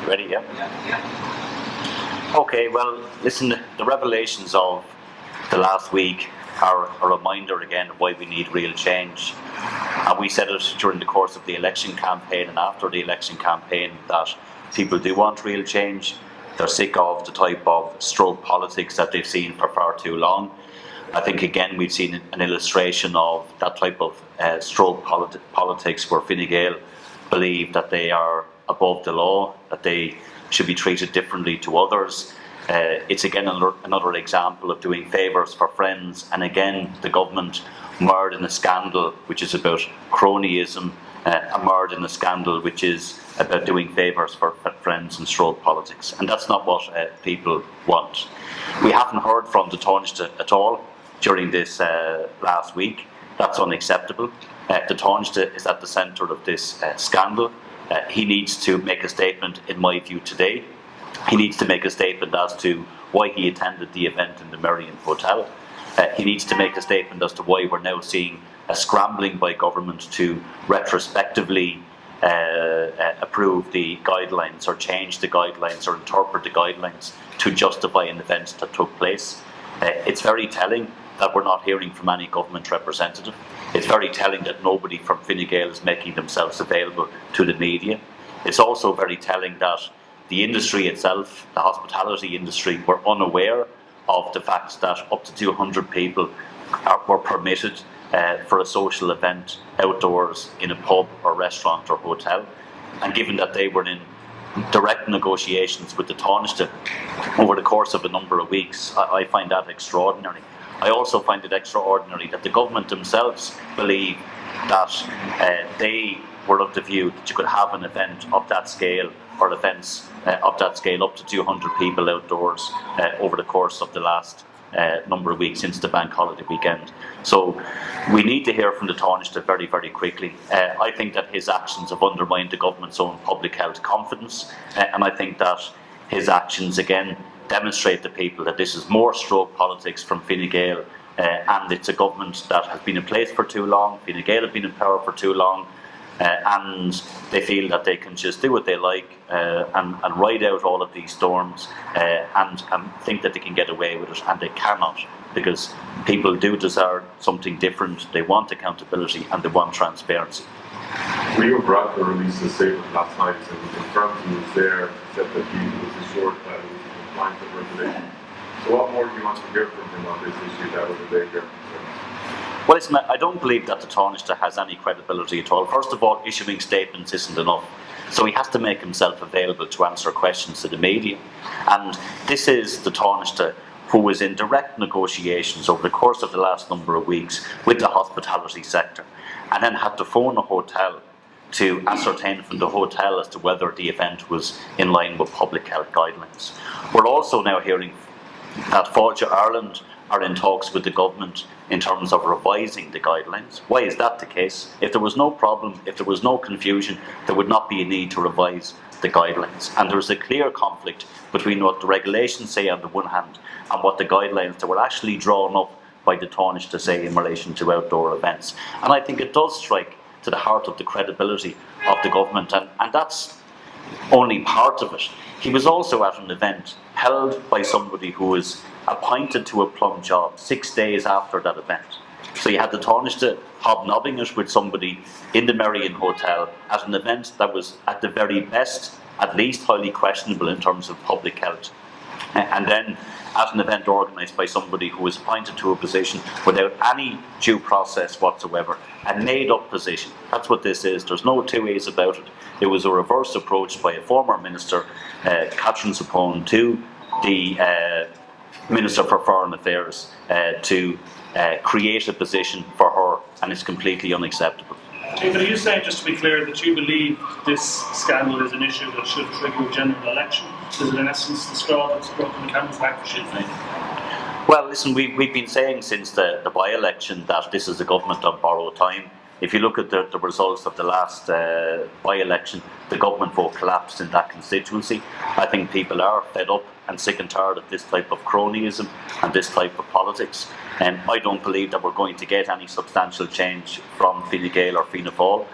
Ready, yeah? Okay, well, listen, the revelations of the last week are a reminder again of why we need real change. And we said it during the course of the election campaign and after the election campaign that people do want real change. They're sick of the type of stroke politics that they've seen for far too long. I think again we've seen an illustration of that type of stroke politics where Fine Gael believe that they are above the law, that they should be treated differently to others. It's again another example of doing favours for friends, and again the government mired in a scandal which is about cronyism, mired in a scandal which is about doing favours for friends and stroke politics, and that's not what people want. We haven't heard from the Taoiseach at all during this last week. That's unacceptable. The Taoiseach is at the centre of this scandal. He needs to make a statement, in my view, today. He needs to make a statement as to why he attended the event in the Merrion Hotel. He needs to make a statement as to why we're now seeing a scrambling by government to retrospectively approve the guidelines or change the guidelines or interpret the guidelines to justify an event that took place. It's very telling that we're not hearing from any government representative. It's very telling that nobody from Fine Gael is making themselves available to the media. It's also very telling that the industry itself, the hospitality industry, were unaware of the fact that up to 200 people were permitted for a social event outdoors in a pub or restaurant or hotel. And given that they were in direct negotiations with the Taoiseach over the course of a number of weeks, I find that extraordinary. I also find it extraordinary that the government themselves believe that they were of the view that you could have an event of that scale or events of that scale up to 200 people outdoors over the course of the last number of weeks since the bank holiday weekend. So we need to hear from the Taoiseach very, very quickly. I think that his actions have undermined the government's own public health confidence, and I think that his actions again demonstrate to people that this is more stroke politics from Fine Gael, and it's a government that has been in place for too long. Fine Gael have been in power for too long, and they feel that they can just do what they like and ride out all of these storms and think that they can get away with it, and they cannot, because people do deserve something different. They want accountability and they want transparency. Rio Bravo released a statement last night and confirmed he was there, said that he was assured that he was compliant with regulation. So what more do you want to hear from him on this issue that would allay your concerns? Well, listen, I don't believe that the Taoiseach has any credibility at all. First of all, issuing statements isn't enough. So he has to make himself available to answer questions to the media. And this is the Taoiseach who was in direct negotiations over the course of the last number of weeks with the hospitality sector, and then had to phone a hotel to ascertain from the hotel as to whether the event was in line with public health guidelines. We're also now hearing that Fáilte Ireland are in talks with the government in terms of revising the guidelines. Why is that the case? If there was no problem, if there was no confusion, there would not be a need to revise the guidelines. And there is a clear conflict between what the regulations say on the one hand and what the guidelines that were actually drawn up by the Taoiseach to say in relation to outdoor events. And I think it does strike to the heart of the credibility of the government, and that's only part of it. He was also at an event held by somebody who was appointed to a plum job 6 days after that event. So you had the Taoiseach hobnobbing it with somebody in the Merrion Hotel at an event that was at the very best, at least highly questionable in terms of public health. And then at an event organised by somebody who was appointed to a position without any due process whatsoever, a made-up position. That's what this is. There's no two ways about it. It was a reverse approach by a former minister, Catherine Sapone, to the Minister for Foreign Affairs to create a position for her, and it's completely unacceptable. But are you saying, just to be clear, that you believe this scandal is an issue that should trigger a general election? Is it in essence the straw that's broken the camel's back for Sinn Féin? Well, listen, we've been saying since the by-election that this is a government on borrowed time. If you look at the results of the last by-election, the government vote collapsed in that constituency. I think people are fed up and sick and tired of this type of cronyism and this type of politics. And I don't believe that we're going to get any substantial change from Fine Gael or Fianna Fáil.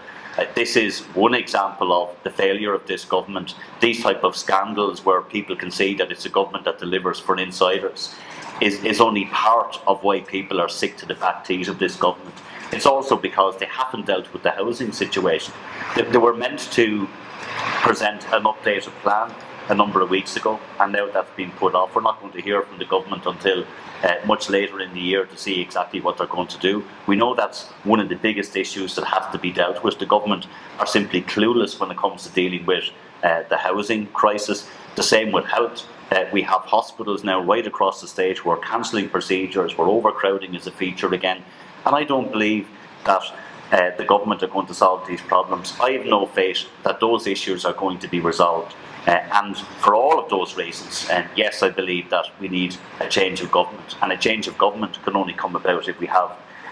This is one example of the failure of this government. These type of scandals where people can see that it's a government that delivers for insiders is only part of why people are sick to the back teeth of this government. It's also because they haven't dealt with the housing situation. They were meant to present an updated plan a number of weeks ago, and now that's been put off. We're not going to hear from the government until much later in the year to see exactly what they're going to do. We know that's one of the biggest issues that has to be dealt with. The government are simply clueless when it comes to dealing with the housing crisis. The same with health. We have hospitals now right across the state where cancelling procedures, where overcrowding is a feature again. And I don't believe that the government are going to solve these problems. I have no faith that those issues are going to be resolved. And for all of those reasons, yes, I believe that we need a change of government. And a change of government can only come about if we have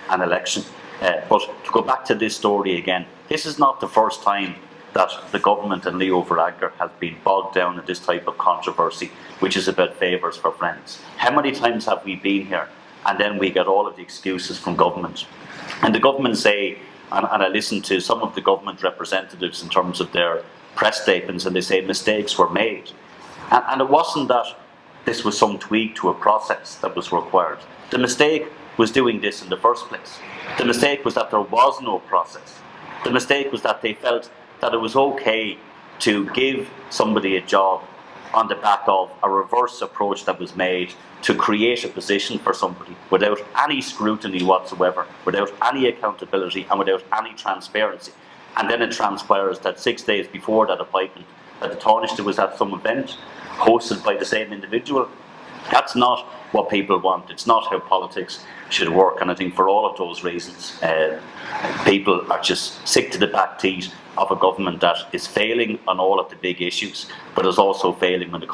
an election. But to go back to this story again, this is not the first time that the government and Leo Varadkar has been bogged down in this type of controversy, which is about favours for friends. How many times have we been here and then we get all of the excuses from government? And the government say, and I listen to some of the government representatives in terms of their press statements, and they say mistakes were made. And it wasn't that this was some tweak to a process that was required. The mistake was doing this in the first place. The mistake was that there was no process. The mistake was that they felt that it was okay to give somebody a job on the back of a reverse approach that was made to create a position for somebody without any scrutiny whatsoever, without any accountability and without any transparency. And then it transpires that 6 days before that appointment, that the Taoiseach was at some event hosted by the same individual. That's not what people want. It's not how politics should work. And I think for all of those reasons, people are just sick to the back teeth of a government that is failing on all of the big issues, but is also failing when it